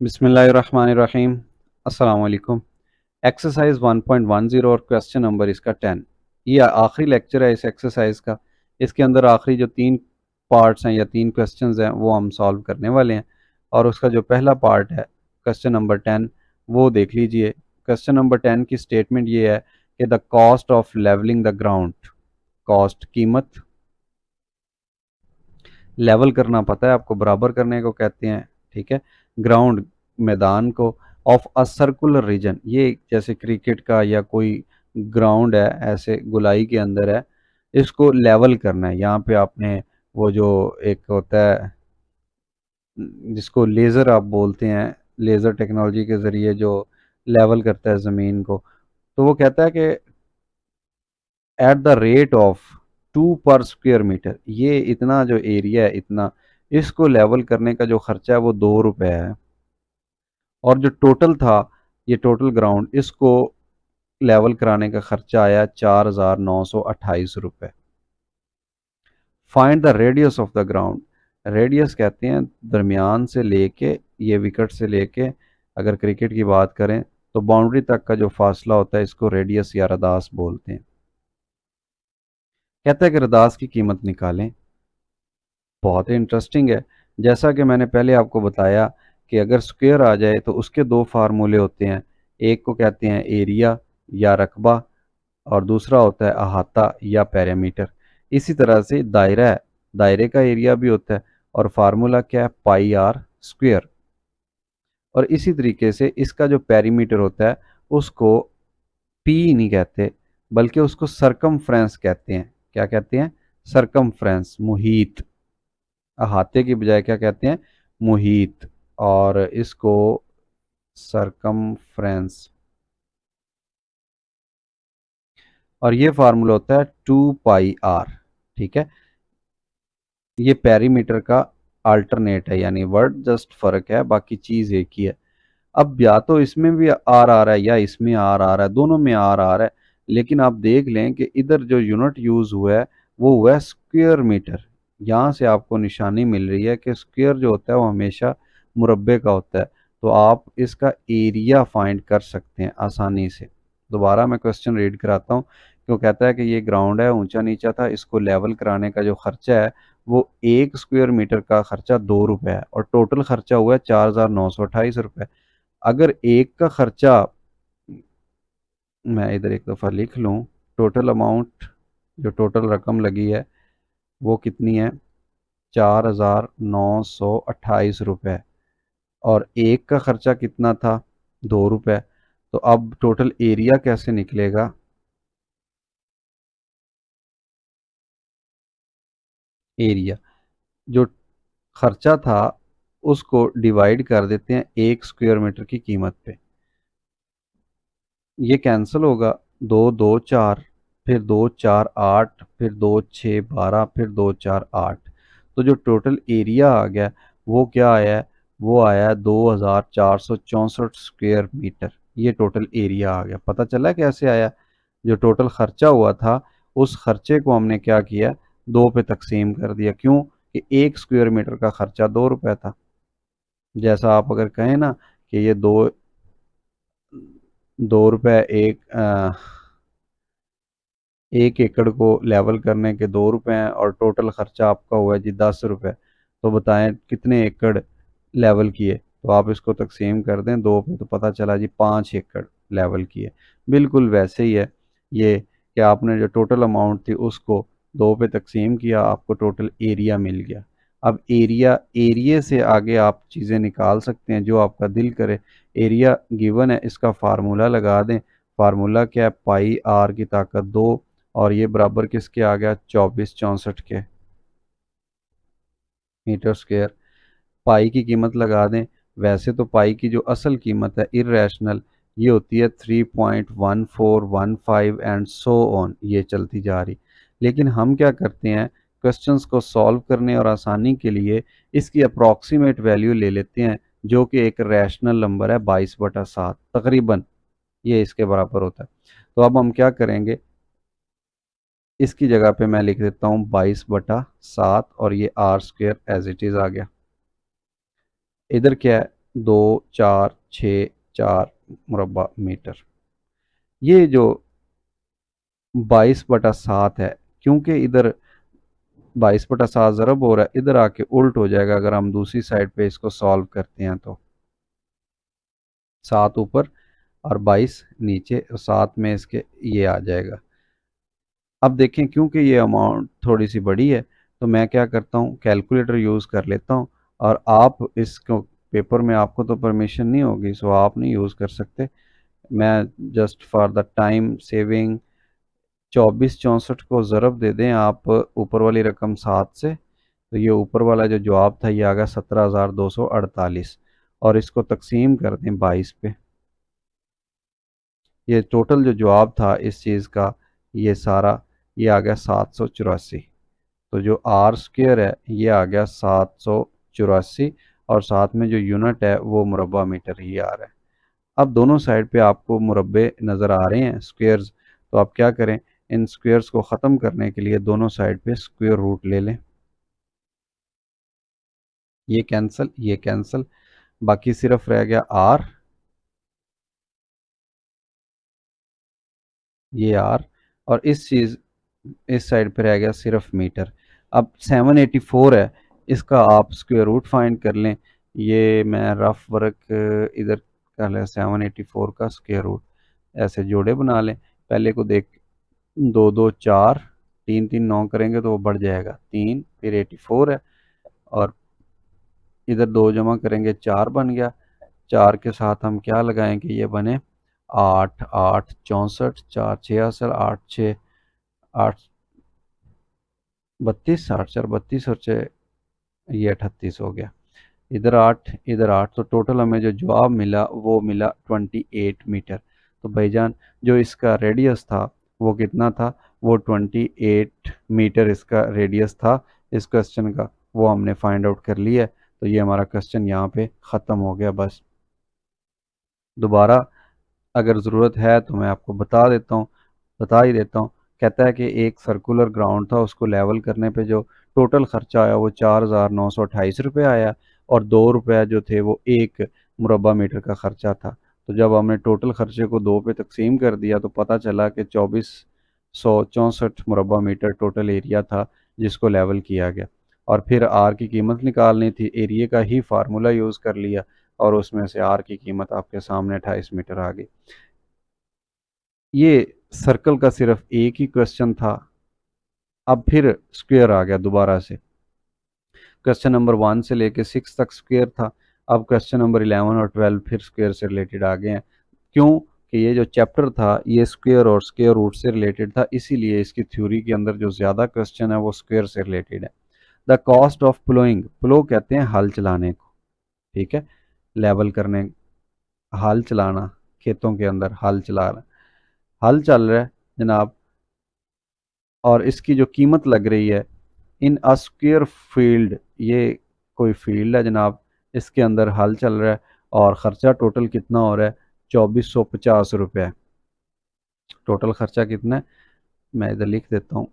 बिस्मिल्लाहिर्रहमानिर्रहीम। अस्सलाम वालेकुम। एक्सरसाइज 1.10 और क्वेश्चन नंबर इसका 10। ये आखिरी लेक्चर है इस एक्सरसाइज का। इसके अंदर आखिरी जो 3 पार्ट्स हैं या 3 क्वेश्चंस हैं वो हम सॉल्व करने वाले हैं। और उसका जो पहला पार्ट है क्वेश्चन नंबर 10 वो देख लीजिए। क्वेश्चन नंबर 10 की स्टेटमेंट ये है कि the cost of levelling the ground, cost कीमत, लेवल करना पता है आपको, बराबर करने को कहते हैं, ठीक है। ग्राउंड मैदान को, ऑफ अ सर्कुलर रीजन, ये जैसे क्रिकेट का या कोई ग्राउंड है ऐसे गोलाई के अंदर है, इसको लेवल करना है। यहाँ पे आपने वो जो एक होता है जिसको लेज़र आप बोलते हैं, लेज़र टेक्नोलॉजी के ज़रिए जो लेवल करता है ज़मीन को, तो वो कहता है कि एट द रेट ऑफ 2 पर स्क्वायर मीटर, ये इतना जो एरिया है इतना, इसको लेवल करने का जो खर्चा है वो 2 रुपये है। और जो टोटल था, ये टोटल ग्राउंड, इसको लेवल कराने का खर्चा आया 4,928 रुपये। Find the radius of the ground, radius कहते हैं दरमियान से लेके, ये विकेट से लेके, अगर क्रिकेट की बात करें तो बाउंड्री तक का जो फासला होता है इसको रेडियस या रदास बोलते हैं। कहता है कि रदास की कीमत निकालें। बहुत ही इंटरेस्टिंग है। जैसा कि मैंने पहले आपको बताया कि अगर स्क्वायर आ जाए तो उसके 2 फार्मूले होते हैं। एक को कहते हैं एरिया या रकबा, और दूसरा होता है अहाता या पैरामीटर। इसी तरह से दायरा है, दायरे का एरिया भी होता है, और फार्मूला क्या है, पाई आर स्क्वायर। और इसी तरीके से इसका जो पेरीमीटर होता है उसको पी नहीं कहते, बल्कि उसको सरकमफ्रेंस कहते हैं। क्या कहते हैं? सरकमफ्रेंस, मुहीत। अहाते की बजाय क्या कहते हैं? मुहीत। और इसको सरकमफ्रेंस, और ये फार्मूला होता है 2 पाई आर, ठीक है। ये पेरीमीटर का अल्टरनेट है, यानी वर्ड जस्ट फर्क है, बाकी चीज़ एक ही है। अब या तो इसमें भी आर आ रहा है या इसमें आर आ रहा है, दोनों में आर आ रहा है। लेकिन आप देख लें कि इधर जो यूनिट यूज़ हुआ है वो हुआ है स्क्वायर मीटर। यहाँ से आपको निशानी मिल रही है कि स्क्वायर जो होता है वो हमेशा मुरब्बे का होता है। तो आप इसका एरिया फाइंड कर सकते हैं आसानी से। दोबारा मैं क्वेश्चन रीड कराता हूँ। क्यों कहता है कि ये ग्राउंड है, ऊंचा नीचा था, इसको लेवल कराने का जो खर्चा है वो 1 स्क्वायर मीटर का खर्चा 2 रुपये है, और टोटल खर्चा हुआ है 4,928 रुपये। अगर एक का खर्चा, मैं इधर एक दफ़ा लिख लूँ, टोटल अमाउंट, जो टोटल रकम लगी है वो कितनी है, 4,928 रुपये। और एक का खर्चा कितना था, 2 रुपये। तो अब टोटल एरिया कैसे निकलेगा? एरिया, जो खर्चा था उसको डिवाइड कर देते हैं 1 स्क्वायर मीटर की कीमत पे। ये कैंसिल होगा, 2 2 4, फिर 2 4 8, फिर 2 6 12, फिर 2 4 8। तो जो टोटल एरिया आ गया वो क्या आया है, वो आया है 2,464 स्क्वायर मीटर। ये टोटल एरिया आ गया। पता चला कैसे आया? जो टोटल खर्चा हुआ था उस खर्चे को हमने क्या किया, 2 पे तकसीम कर दिया। क्यों? कि 1 स्क्वायर मीटर का खर्चा 2 रुपये था। जैसा आप अगर कहें ना कि ये 2 रुपये एक एकड़ को लेवल करने के 2 रुपए हैं, और टोटल खर्चा आपका हुआ है जी 10 रुपये। तो बताएं कितने एकड़ लेवल किए? तो आप इसको तकसीम कर दें 2 पे, तो पता चला जी 5 एकड़ लेवल किए। बिल्कुल वैसे ही है ये, कि आपने जो टोटल अमाउंट थी उसको 2 पे तकसीम किया, आपको टोटल एरिया मिल गया। अब एरिया से आगे आप चीज़ें निकाल सकते हैं जो आपका दिल करे। एरिया गिवन है, इसका फार्मूला लगा दें। फार्मूला क्या है, पाई आर की ताकत 2, और ये बराबर किसके आ गया, 2464 के मीटर स्क्वायर। पाई की कीमत लगा दें। वैसे तो पाई की जो असल कीमत है इरेशनल, ये होती है 3.1415 एंड सो ऑन, ये चलती जा रही। लेकिन हम क्या करते हैं, क्वेश्चंस को सॉल्व करने और आसानी के लिए इसकी अप्रॉक्सीमेट वैल्यू ले लेते हैं, जो कि एक रैशनल नंबर है 22/7 तकरीबन, ये इसके बराबर होता है। तो अब हम क्या करेंगे, इसकी जगह पे मैं लिख देता हूँ 22/7, और ये R square as it is आ गया। इधर क्या है, 2464 मुरब्बा मीटर। ये जो 22/7 है, क्योंकि इधर 22/7 ज़रब हो रहा है, इधर आके उल्ट हो जाएगा अगर हम दूसरी साइड पे इसको सॉल्व करते हैं तो 7 ऊपर और 22 नीचे, और 7 में इसके ये आ जाएगा। अब देखें क्योंकि ये अमाउंट थोड़ी सी बड़ी है तो मैं क्या करता हूँ, कैलकुलेटर यूज़ कर लेता हूँ। और आप इसको पेपर में आपको तो परमिशन नहीं होगी, सो आप नहीं यूज़ कर सकते। मैं just for the time saving 2464 को ज़रब दे दें आप ऊपर वाली रकम 7 से, तो ये ऊपर वाला जो जवाब था ये आ गया 17,248, और इसको तकसीम कर दें 22 पे। ये टोटल जो जवाब था इस चीज़ का, ये सारा ये आ गया 784। तो जो आर स्क्वेयर है ये आ गया 784, और साथ में जो यूनिट है वो मुरब्बा मीटर ही आ रहा है। अब दोनों साइड पे आपको मुरब्बे नज़र आ रहे हैं, स्क्वेयर्स, तो आप क्या करें, इन स्क्वेयर्स को ख़त्म करने के लिए दोनों साइड पे स्क्वेयर रूट ले लें। ये कैंसिल, ये कैंसिल, बाकी सिर्फ रह गया आर, ये आर, और इस साइड पे रह गया सिर्फ मीटर। अब 784 है, इसका आप स्क्वायर रूट फाइंड कर लें। ये मैं रफ वर्क इधर कर लें, 784 का स्क्वायर रूट ऐसे जोड़े बना लें। पहले को देख, 2 2 4, 3 3 9 करेंगे तो वो बढ़ जाएगा 3, फिर 84 है, और इधर 2 जमा करेंगे 4 बन गया। 4 के साथ हम क्या लगाएंगे, ये बने 8 8 64, 4 66, 8 6 8 32, 8 4 32, और 6 ये 38 हो गया। इधर 8 इधर 8, तो टोटल हमें जो जवाब मिला वो मिला 28 मीटर। तो भाईजान जो इसका रेडियस था वो कितना था, वो 28 मीटर इसका रेडियस था इस क्वेश्चन का, वो हमने फाइंड आउट कर लिया है। तो ये हमारा क्वेश्चन यहाँ पे ख़त्म हो गया। बस दोबारा अगर ज़रूरत है तो मैं आपको बता ही देता हूँ। कहता है कि एक सर्कुलर ग्राउंड था, उसको लेवल करने पे जो टोटल खर्चा आया वो 4,928 रुपये आया, और 2 रुपये जो थे वो एक मुरब्बा मीटर का खर्चा था। तो जब हमने टोटल खर्चे को 2 पे तकसीम कर दिया तो पता चला कि 2464 मुरब्बा मीटर टोटल एरिया था जिसको लेवल किया गया। और फिर आर की कीमत निकालनी थी, एरिया का ही फार्मूला यूज़ कर लिया, और उसमें से आर की कीमत आपके सामने 28 मीटर आ गई। ये सर्कल का सिर्फ एक ही क्वेश्चन था। अब फिर स्क्वायर आ गया दोबारा से। क्वेश्चन नंबर 1 से लेके 6 तक स्क्वायर था। अब क्वेश्चन नंबर 11 और 12 फिर स्क्वायर से रिलेटेड आ गए हैं। क्यों कि ये जो चैप्टर था ये स्क्वायर और स्क्वायर रूट से रिलेटेड था, इसीलिए इसकी थ्योरी के अंदर जो ज़्यादा क्वेश्चन है वो स्क्वायर से रिलेटेड है। द कॉस्ट ऑफ प्लोइंग, प्लो कहते हैं हल चलाने को, ठीक है, लेवल करने, हल चलाना, खेतों के अंदर हल चलाना, हल चल रहा है जनाब, और इसकी जो कीमत लग रही है इन अ स्क्वायर फील्ड, ये कोई फील्ड है जनाब, इसके अंदर हल चल रहा है, और ख़र्चा टोटल कितना हो रहा है, 2450 रुपये। टोटल ख़र्चा कितना है, मैं इधर लिख देता हूँ,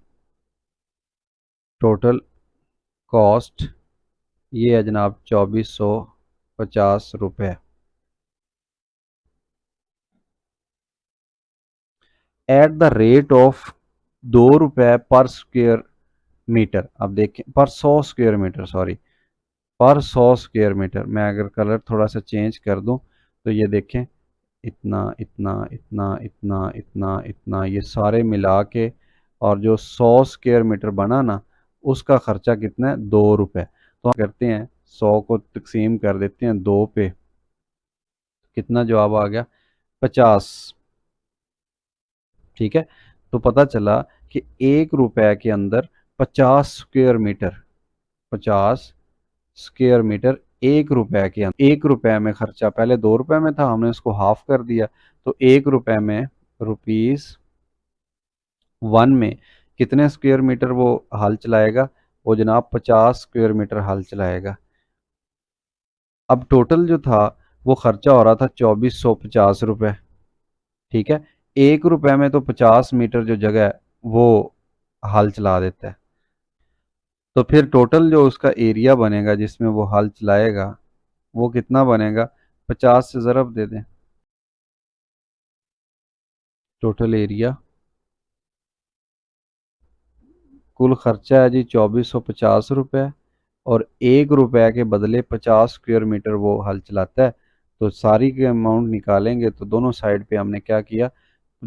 टोटल कॉस्ट ये है जनाब 2450 रुपये। एट द रेट ऑफ 2 रुपये पर स्क्वायर मीटर। अब देखें, पर 100 स्क्वायर मीटर, सॉरी, पर 100 स्क्वायर मीटर। मैं अगर कलर थोड़ा सा चेंज कर दूं तो ये देखें, इतना इतना इतना इतना इतना इतना ये सारे मिला के, और जो 100 स्क्वायर मीटर बना ना उसका खर्चा कितना है, 2 रुपये। तो हम करते हैं 100 को तकसीम कर देते हैं 2 पे, कितना जवाब आ गया, 50। ठीक है, तो पता चला कि 1 रुपये के अंदर 50 स्क्वायर मीटर, 50 स्क्वायर मीटर 1 रुपये के अंदर, 1 रुपये में खर्चा, पहले 2 रुपये में था, हमने उसको हाफ कर दिया, तो 1 रुपये में ₹1 में कितने स्क्वायर मीटर वो हल चलाएगा, वो जनाब 50 स्क्वायर मीटर हल चलाएगा। अब टोटल जो था वो खर्चा हो रहा था 2450 रुपये, ठीक है, 1 रुपये में तो 50 मीटर जो जगह है वो हल चला देता है। तो फिर टोटल जो उसका एरिया बनेगा जिसमें वो हल चलाएगा वो कितना बनेगा, 50 से ज़रब दे दें। टोटल एरिया, कुल खर्चा है जी 2450 रुपये, और 1 रुपये के बदले 50 स्क्वायर मीटर वो हल चलाता है। तो सारी के अमाउंट निकालेंगे तो दोनों साइड पे हमने क्या किया,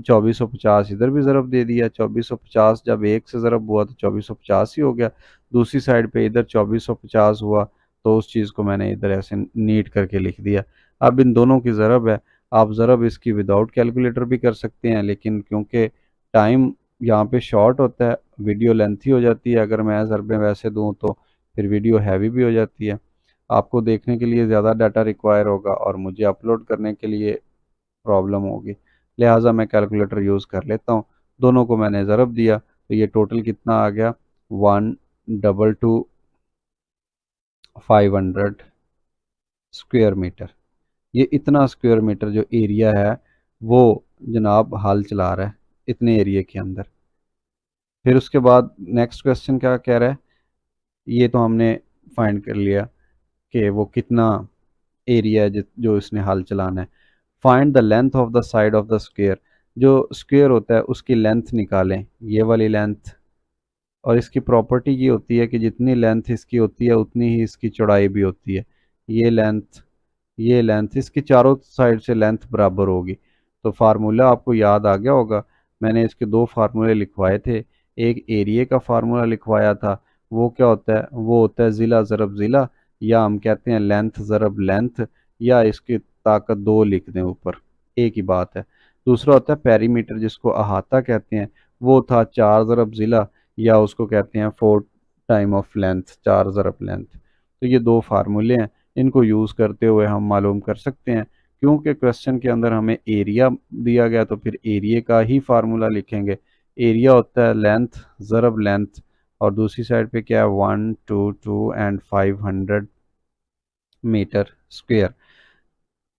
2450 इधर भी ज़रब दे दिया, 2450 जब एक से ज़रब हुआ तो 2450 ही हो गया। दूसरी साइड पे इधर 2450 हुआ, तो उस चीज़ को मैंने इधर ऐसे नीट करके लिख दिया। अब इन दोनों की ज़रब है, आप ज़रब इसकी विदाउट कैलकुलेटर भी कर सकते हैं, लेकिन क्योंकि टाइम यहाँ पे शॉर्ट होता है, वीडियो लेंथी हो जाती है, अगर मैं ज़रबें वैसे दूँ तो फिर वीडियो हैवी भी हो जाती है, आपको देखने के लिए ज़्यादा डाटा रिक्वायर होगा और मुझे अपलोड करने के लिए प्रॉब्लम होगी, लिहाजा मैं कैलकुलेटर यूज़ कर लेता हूँ। दोनों को मैंने ज़रब दिया तो ये टोटल कितना आ गया, 122,500 स्क्वायर मीटर। ये इतना स्क्वायर मीटर जो एरिया है वो जनाब हाल चला रहा है इतने एरिया के अंदर। फिर उसके बाद नेक्स्ट क्वेश्चन क्या कह रहा है, ये तो हमने फाइंड कर लिया कि वो कितना एरिया है जो इसने हाल चलाना है। Find the length of the side of the square, जो स्क्वेयर होता है उसकी लेंथ निकालें, ये वाली लेंथ। और इसकी प्रॉपर्टी ये होती है कि जितनी लेंथ इसकी होती है उतनी ही इसकी चौड़ाई भी होती है। ये लेंथ, ये लेंथ, इसकी चारों साइड से लेंथ बराबर होगी। तो फार्मूला आपको याद आ गया होगा, मैंने इसके दो फार्मूले लिखवाए थे। एक एरिया का फार्मूला लिखवाया था, वो क्या होता है, वो होता है ज़िला ज़रब ज़िला, या हम कहते हैं लेंथ ज़रब लेंथ, या इसकी ताकत दो लिख दें ऊपर, एक ही बात है। दूसरा होता है पेरीमीटर, जिसको अहाता कहते हैं, वो था 4 ज़रब ज़िला, या उसको कहते हैं 4 टाइम ऑफ लेंथ, 4 ज़रब लेंथ। तो ये दो फार्मूले हैं, इनको यूज़ करते हुए हम मालूम कर सकते हैं। क्योंकि क्वेश्चन के अंदर हमें एरिया दिया गया तो फिर एरिया का ही फार्मूला लिखेंगे। एरिया होता है लेंथ ज़रब लेंथ, और दूसरी साइड पे क्या है, 122 एंड 500 मीटर स्क्वेयर।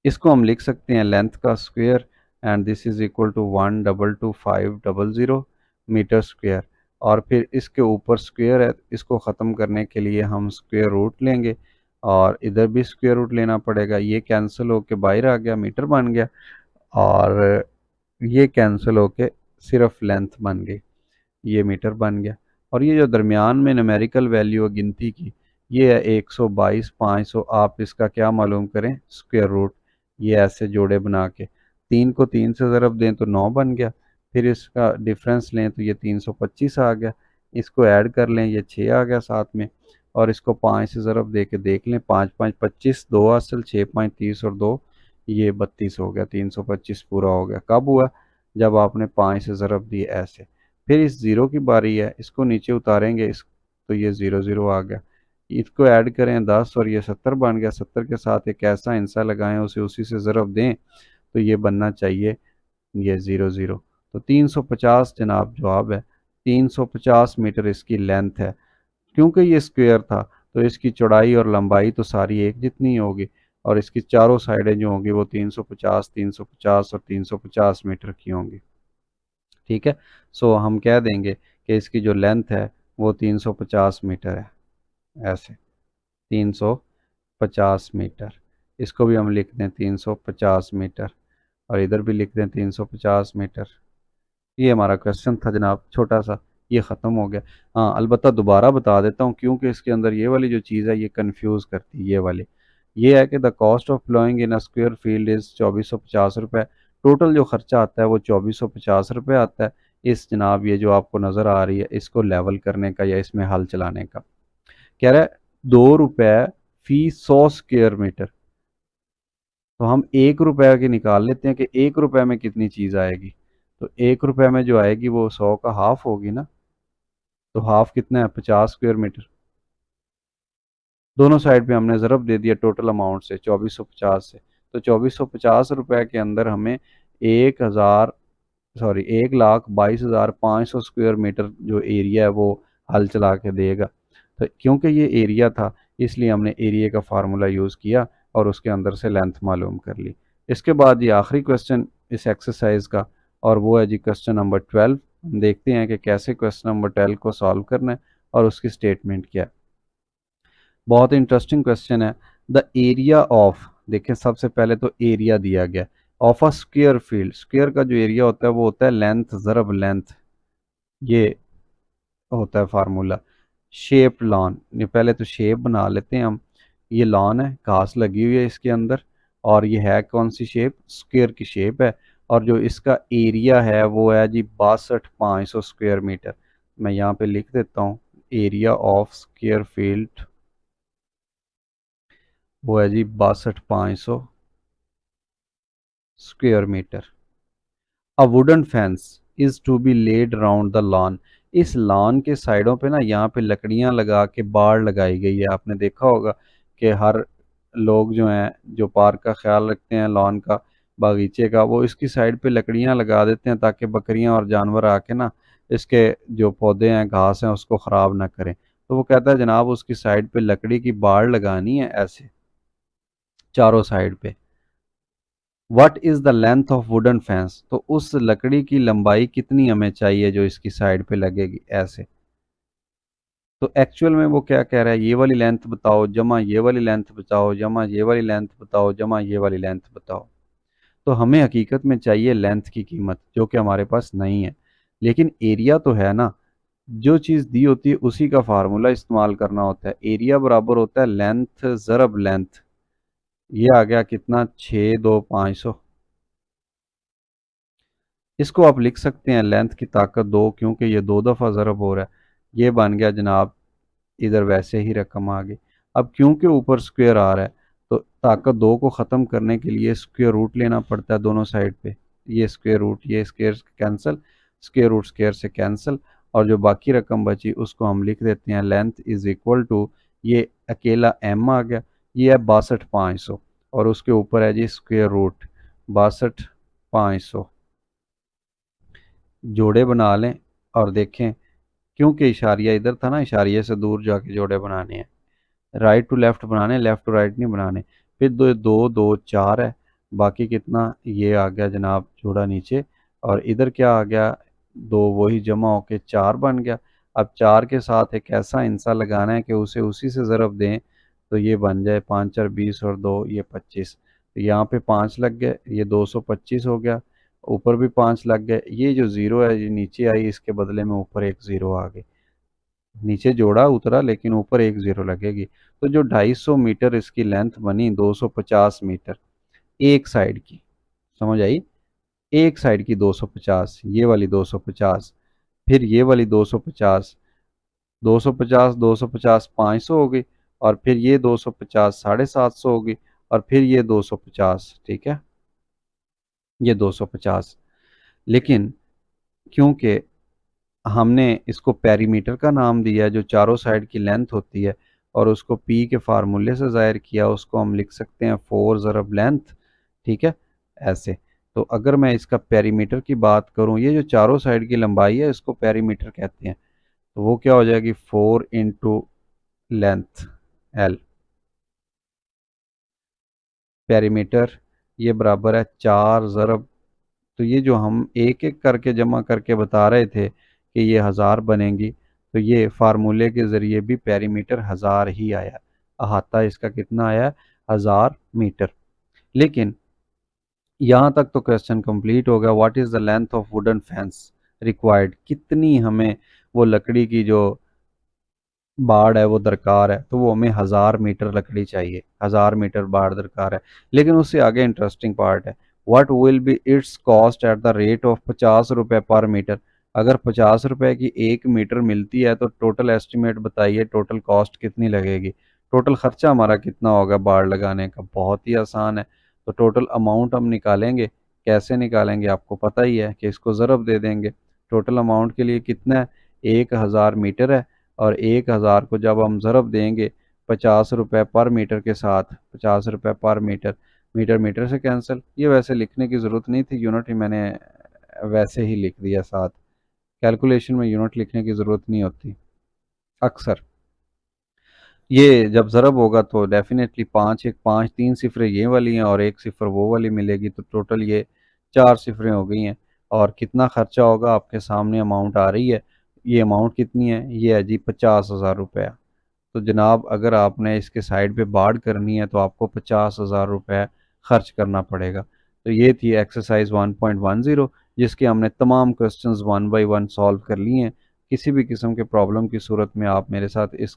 इसको हम लिख सकते हैं लेंथ का square, and this is equal to 122,500 metre square. और फिर इसके ऊपर स्क्वेयर है, इसको ख़त्म करने के लिए हम स्क्वेयर रूट लेंगे, और इधर भी स्क्वेयर रूट लेना पड़ेगा। ये कैंसिल होके बाहर आ गया, मीटर बन गया, और ये कैंसिल होके सिर्फ लेंथ बन गई, ये मीटर बन गया। और ये जो दरमियान में न्यूमेरिकल वैल्यू है गिनती की, ये है 122,500। आप इसका क्या मालूम करें, स्क्वायर रूट, ये ऐसे जोड़े बना के 3 को 3 से ज़रब दें तो 9 बन गया, फिर इसका डिफरेंस लें तो ये 325 आ गया, इसको ऐड कर लें ये 6 आ गया साथ में, और इसको 5 से ज़रब दे के देख लें, 5 5 25, 2 असल, 6 5 30 और 2 ये 32 हो गया, 325 पूरा हो गया। कब हुआ, जब आपने 5 से ज़रब दिए ऐसे। फिर इस ज़ीरो की बारी है, इसको नीचे उतारेंगे, इस तो ये 0 0 आ गया, इसको ऐड करें 10 और ये 70 बन गया। 70 के साथ एक ऐसा हिस्सा लगाएं, उसे उसी से ज़रब दें तो ये बनना चाहिए ये 0 0। तो 350 जनाब जवाब है, 350 मीटर इसकी लेंथ है। क्योंकि ये स्क्वायर था तो इसकी चौड़ाई और लंबाई तो सारी एक जितनी ही होगी, और इसकी चारों साइडें जो होंगी वो 350 350 और 350 मीटर की होंगी। ठीक है, सो हम कह देंगे कि इसकी जो लेंथ है वो 350 मीटर है, ऐसे 350 मीटर। इसको भी हम लिख दें 350 मीटर, और इधर भी लिख दें 350 मीटर। ये हमारा क्वेश्चन था जनाब, छोटा सा, ये ख़त्म हो गया। हाँ, अलबत्ता दोबारा बता देता हूँ क्योंकि इसके अंदर ये वाली जो चीज़ है ये कंफ्यूज करती है। ये वाली ये है कि the cost of ploughing in a square field is 2450 रुपये। टोटल जो खर्चा आता है वो 2450 रुपये आता है। इस जनाब ये जो आपको नज़र आ रही है इसको लेवल करने का या इसमें हल चलाने का, कह रहा है 2 रुपये फी 100 स्क्वायर मीटर। तो हम 1 रुपये की निकाल लेते हैं कि 1 रुपये में कितनी चीज़ आएगी। तो 1 रुपये में जो आएगी वो 100 का हाफ होगी ना, तो हाफ कितना है, 50 स्क्वायर मीटर। दोनों साइड पे हमने ज़रब दे दिया टोटल अमाउंट से 2450 से। तो 2450 रुपये के अंदर हमें 1,000 सॉरी 1,22,500 स्क्वायर मीटर जो एरिया है वो हल चला के देगा। तो क्योंकि ये एरिया था इसलिए हमने एरिया का फार्मूला यूज़ किया और उसके अंदर से लेंथ मालूम कर ली। इसके बाद ये आखिरी क्वेश्चन इस एक्सरसाइज का, और वो है जी क्वेश्चन नंबर 12। हम देखते हैं कि कैसे क्वेश्चन नंबर 12 को सॉल्व करना है और उसकी स्टेटमेंट क्या है। बहुत इंटरेस्टिंग क्वेश्चन है। द एरिया ऑफ, देखिए सबसे पहले तो एरिया दिया गया of a square field, square का जो एरिया होता है वो होता है लेंथ ज़रब लेंथ, ये होता है फार्मूला। शेप लॉन, ये पहले तो शेप बना लेते हैं हम। ये लॉन है, घास लगी हुई है इसके अंदर, और ये है कौन सी शेप, स्क्वायर की शेप है। और जो इसका एरिया है वो है जी 62,500 स्क्वायर मीटर। मैं यहाँ पे लिख देता हूँ, एरिया ऑफ स्क्वायर फील्ड वो है जी 62,500 square metre. A wooden fence is to be laid round the lawn, इस लॉन के साइडों पे ना यहाँ पे लकड़ियाँ लगा के बाड़ लगाई गई है। आपने देखा होगा कि हर लोग जो हैं, जो पार्क का ख्याल रखते हैं, लॉन का, बागीचे का, वो इसकी साइड पे लकड़ियाँ लगा देते हैं ताकि बकरियाँ और जानवर आके ना इसके जो पौधे हैं, घास हैं, उसको ख़राब ना करें। तो वो कहता है जनाब उसकी साइड पे लकड़ी की बाड़ लगानी है ऐसे चारों साइड पे। What is the length of wooden fence, तो उस लकड़ी की लंबाई कितनी हमें चाहिए जो इसकी साइड पे लगेगी ऐसे। तो एक्चुअल में वो क्या कह रहा है, ये वाली लेंथ बताओ जमा ये वाली लेंथ बताओ जमा ये वाली लेंथ बताओ जमा ये वाली लेंथ बताओ। तो हमें हकीकत में चाहिए लेंथ की कीमत, जो कि हमारे पास नहीं है, लेकिन एरिया तो है ना। जो चीज़ दी होती है उसी का फार्मूला इस्तेमाल करना होता है। एरिया बराबर होता है लेंथ ज़रब लेंथ। ये आ गया कितना, 6,2,500। इसको आप लिख सकते हैं लेंथ की ताकत 2, क्योंकि ये 2 दफ़ा ज़रब हो रहा है। ये बन गया जनाब, इधर वैसे ही रकम आ गई। अब क्योंकि ऊपर स्क्वायर आ रहा है तो ताकत 2 को ख़त्म करने के लिए स्क्वायर रूट लेना पड़ता है दोनों साइड पे। ये स्क्वायर रूट, ये square cancel, square root square से कैंसिल, और जो बाकी रकम बची उसको हम लिख देते हैं लेंथ इज इक्वल टू, ये अकेला एम आ गया, ये है 62,500, और उसके ऊपर है जी स्क्वायर रूट 62,500। जोड़े बना लें और देखें, क्योंकि इशारिया इधर था ना, इशारिये से दूर जाके जोड़े बनाने हैं, राइट टू लेफ्ट बनाने, लेफ्ट टू राइट नहीं बनाने। फिर दो दो दो चार है, बाकी कितना, ये आ गया जनाब जोड़ा नीचे, और इधर क्या आ गया, दो वही जमा होके चार बन गया। अब चार के साथ एक ऐसा इंसा लगाना है कि उसे उसी से ज़रब दें, तो ये बन जाए 5 4 20 और 2 ये 25। तो यहाँ पे 5 लग गए, ये 225 हो गया। ऊपर भी 5 लग गए, ये जो ज़ीरो है ये नीचे आई, इसके बदले में ऊपर एक ज़ीरो आ गई। नीचे जोड़ा उतरा लेकिन ऊपर एक ज़ीरो लगेगी। तो जो 250 मीटर इसकी लेंथ बनी, 250 मीटर एक साइड की, समझ आई, एक साइड की 250, ये वाली 250, फिर ये वाली 250, 250 250 500 हो गई, और फिर ये 250 750 हो गई, और फिर ये 250, ठीक है, ये 250। लेकिन क्योंकि हमने इसको पेरीमीटर का नाम दिया है, जो चारों साइड की लेंथ होती है, और उसको पी के फार्मूले से ज़ाहिर किया, उसको हम लिख सकते हैं 4 ज़रब लेंथ, ठीक है, ऐसे। तो अगर मैं इसका पेरीमीटर की बात करूं, ये जो चारों साइड की लंबाई है इसको पेरीमीटर कहते हैं। तो वो क्या हो जाएगी, 4 इंटू लेंथ एल, पेरीमीटर, ये बराबर है 4 ज़रब, तो ये जो हम एक एक करके जमा करके बता रहे थे कि ये 1000 बनेंगी, तो ये फार्मूले के ज़रिए भी पेरीमीटर 1000 ही आया, अहाता इसका कितना आया, 1000 मीटर। लेकिन यहाँ तक तो क्वेश्चन कंप्लीट हो गया। What is the length of wooden fence required, कितनी हमें वो लकड़ी की जो बाड़ है वो दरकार है, तो वो हमें 1000 मीटर लकड़ी चाहिए, 1000 मीटर बाड़ दरकार है। लेकिन उससे आगे इंटरेस्टिंग पार्ट है, what will be it's cost at the rate of 50 रुपये पर मीटर। अगर 50 रुपये की 1 मीटर मिलती है तो टोटल एस्टिमेट बताइए, टोटल कॉस्ट कितनी लगेगी, टोटल खर्चा हमारा कितना होगा बाड़ लगाने का। बहुत ही आसान है। तो टोटल अमाउंट हम निकालेंगे, कैसे निकालेंगे आपको पता ही है कि इसको ज़रब दे देंगे। टोटल अमाउंट के लिए कितना है, 1000 मीटर है, और 1000 को जब हम ज़रब देंगे 50 रुपये पर मीटर के साथ, 50 रुपये पर मीटर, मीटर मीटर से कैंसिल, ये वैसे लिखने की ज़रूरत नहीं थी, यूनिट ही मैंने वैसे ही लिख दिया साथ। कैलकुलेशन में यूनिट लिखने की ज़रूरत नहीं होती अक्सर। ये जब ज़रब होगा तो डेफिनेटली 5 1 5 3 सिफरें ये वाली हैं और एक सिफर वो वाली मिलेगी, तो टोटल ये 4 सिफरें हो गई हैं। और कितना खर्चा होगा आपके सामने अमाउंट आ रही है। ये अमाउंट कितनी है, ये है जी 50,000 रुपया। तो जनाब अगर आपने इसके साइड पे बाड़ करनी है तो आपको 50,000 रुपये खर्च करना पड़ेगा। तो ये थी एक्सरसाइज 1.10 जिसके हमने तमाम questions one by one solve कर लिए हैं। किसी भी किस्म के प्रॉब्लम की सूरत में आप मेरे साथ इस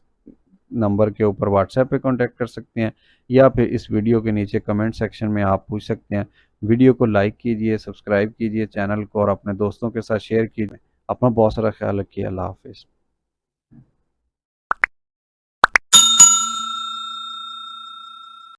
नंबर के ऊपर व्हाट्सएप पे कांटेक्ट कर सकते हैं या फिर इस वीडियो के नीचे कमेंट सेक्शन में आप पूछ सकते हैं। वीडियो को लाइक कीजिए, सब्सक्राइब कीजिए चैनल को और अपने दोस्तों के साथ शेयर कीजिए। अपना बहुत सारा ख्याल रखिए। अल्लाह हाफिज़।